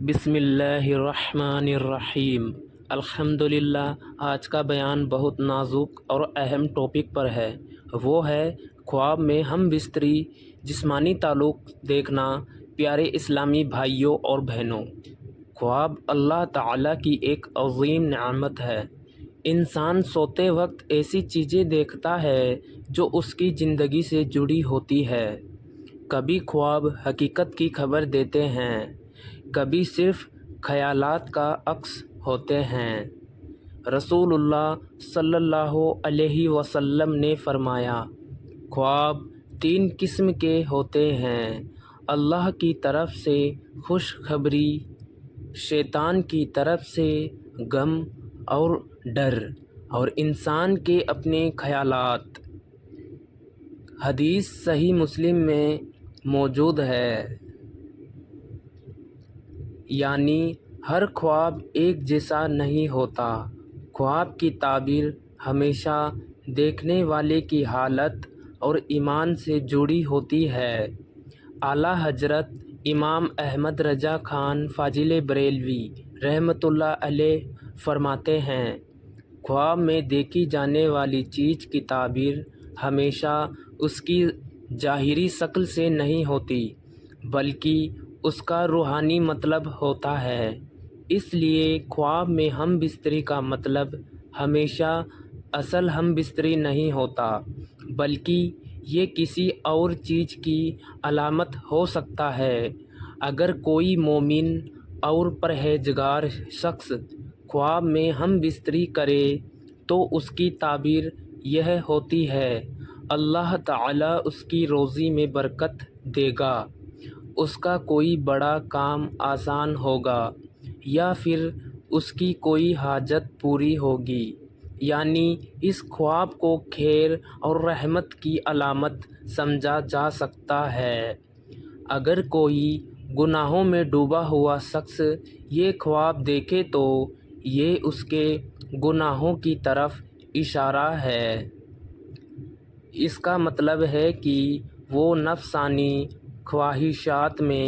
بسم اللہ الرحمن الرحیم۔ الحمدللہ۔ آج کا بیان بہت نازک اور اہم ٹاپک پر ہے، وہ ہے خواب میں ہم بستری جسمانی تعلق دیکھنا۔ پیارے اسلامی بھائیوں اور بہنوں، خواب اللہ تعالیٰ کی ایک عظیم نعمت ہے۔ انسان سوتے وقت ایسی چیزیں دیکھتا ہے جو اس کی زندگی سے جڑی ہوتی ہے۔ کبھی خواب حقیقت کی خبر دیتے ہیں، کبھی صرف خیالات کا عکس ہوتے ہیں۔ رسول اللہ صلی اللہ علیہ وسلم نے فرمایا، خواب 3 قسم کے ہوتے ہیں: اللہ کی طرف سے خوشخبری، شیطان کی طرف سے غم اور ڈر، اور انسان کے اپنے خیالات۔ حدیث صحیح مسلم میں موجود ہے۔ یعنی ہر خواب ایک جیسا نہیں ہوتا۔ خواب کی تعبیر ہمیشہ دیکھنے والے کی حالت اور ایمان سے جڑی ہوتی ہے۔ اعلیٰ حضرت امام احمد رضا خان فاضل بریلوی رحمۃ اللہ علیہ فرماتے ہیں، خواب میں دیکھی جانے والی چیز کی تعبیر ہمیشہ اس کی ظاہری شکل سے نہیں ہوتی، بلکہ اس کا روحانی مطلب ہوتا ہے۔ اس لیے خواب میں ہم بستری کا مطلب ہمیشہ اصل ہم بستری نہیں ہوتا، بلکہ یہ کسی اور چیز کی علامت ہو سکتا ہے۔ اگر کوئی مومن اور پرہیزگار شخص خواب میں ہم بستری کرے تو اس کی تعبیر یہ ہوتی ہے، اللہ تعالیٰ اس کی روزی میں برکت دے گا، اس کا کوئی بڑا کام آسان ہوگا، یا پھر اس کی کوئی حاجت پوری ہوگی۔ یعنی اس خواب کو خیر اور رحمت کی علامت سمجھا جا سکتا ہے۔ اگر کوئی گناہوں میں ڈوبا ہوا شخص یہ خواب دیکھے تو یہ اس کے گناہوں کی طرف اشارہ ہے۔ اس کا مطلب ہے کہ وہ نفسانی خواہشات میں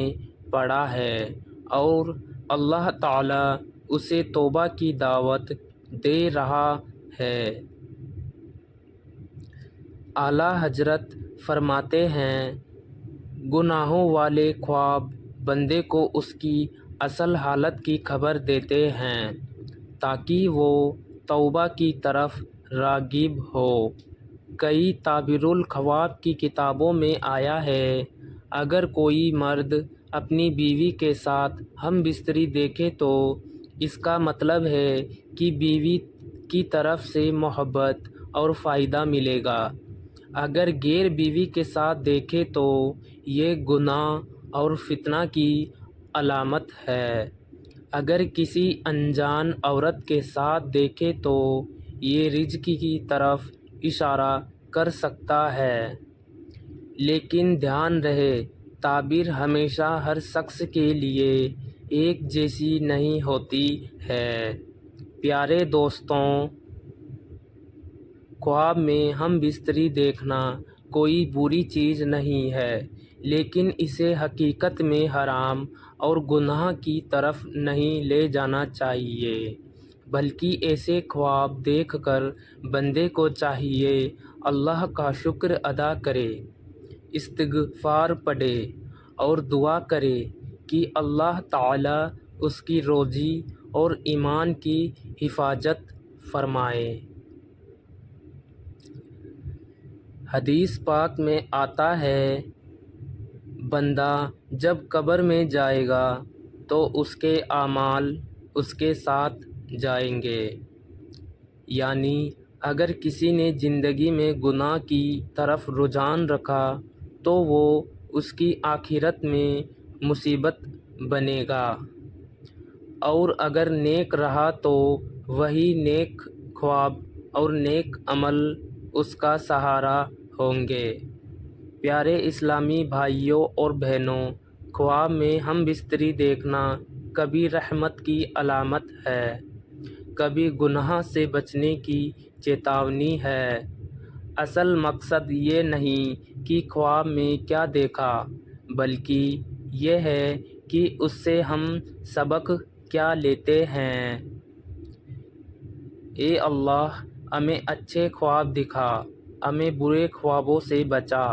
پڑا ہے اور اللہ تعالیٰ اسے توبہ کی دعوت دے رہا ہے۔ اعلیٰ حضرت فرماتے ہیں، گناہوں والے خواب بندے کو اس کی اصل حالت کی خبر دیتے ہیں تاکہ وہ توبہ کی طرف راغب ہو۔ کئی تعبیر الخواب کی کتابوں میں آیا ہے، اگر کوئی مرد اپنی بیوی کے ساتھ ہم بستری دیکھے تو اس کا مطلب ہے کہ بیوی کی طرف سے محبت اور فائدہ ملے گا۔ اگر غیر بیوی کے ساتھ دیکھے تو یہ گناہ اور فتنہ کی علامت ہے۔ اگر کسی انجان عورت کے ساتھ دیکھے تو یہ رزق کی طرف اشارہ کر سکتا ہے۔ لیکن دھیان رہے، تعبیر ہمیشہ ہر شخص کے لیے ایک جیسی نہیں ہوتی ہے۔ پیارے دوستوں، خواب میں ہم بستری دیکھنا کوئی بری چیز نہیں ہے، لیکن اسے حقیقت میں حرام اور گناہ کی طرف نہیں لے جانا چاہیے، بلکہ ایسے خواب دیکھ کر بندے کو چاہیے اللہ کا شکر ادا کرے، استغفار پڑھے اور دعا کرے کہ اللہ تعالیٰ اس کی روزی اور ایمان کی حفاظت فرمائے۔ حدیث پاک میں آتا ہے، بندہ جب قبر میں جائے گا تو اس کے اعمال اس کے ساتھ جائیں گے۔ یعنی اگر کسی نے زندگی میں گناہ کی طرف رجحان رکھا تو وہ اس کی آخرت میں مصیبت بنے گا، اور اگر نیک رہا تو وہی نیک خواب اور نیک عمل اس کا سہارا ہوں گے۔ پیارے اسلامی بھائیوں اور بہنوں، خواب میں ہم بستری دیکھنا کبھی رحمت کی علامت ہے، کبھی گناہ سے بچنے کی چیتاونی ہے۔ اصل مقصد یہ نہیں کہ خواب میں کیا دیکھا، بلکہ یہ ہے کہ اس سے ہم سبق کیا لیتے ہیں۔ اے اللہ، ہمیں اچھے خواب دکھا، ہمیں برے خوابوں سے بچا،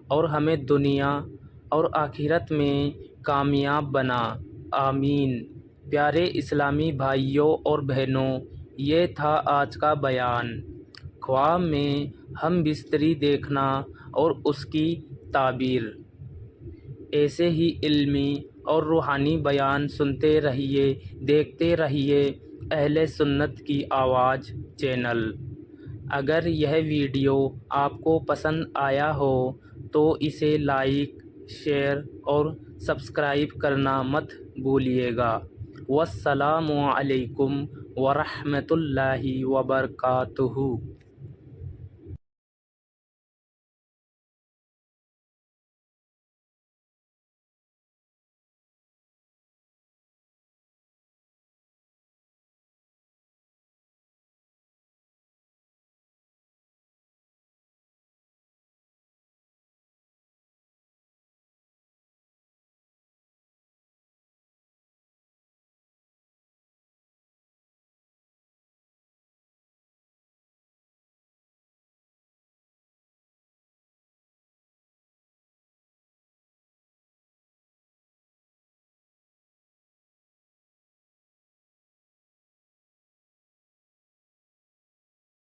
اور ہمیں دنیا اور آخرت میں کامیاب بنا، آمین۔ پیارے اسلامی بھائیوں اور بہنوں، یہ تھا آج کا بیان۔ خواب میں ہم بستری دیکھنا اور اس کی تعبیر۔ ایسے ہی علمی اور روحانی بیان سنتے رہیے، دیکھتے رہیے اہل سنت کی آواز چینل۔ اگر یہ ویڈیو آپ کو پسند آیا ہو تو اسے لائک، شیئر اور سبسکرائب کرنا مت بھولیے گا۔ والسلام علیکم ورحمۃ اللہ وبرکاتہ۔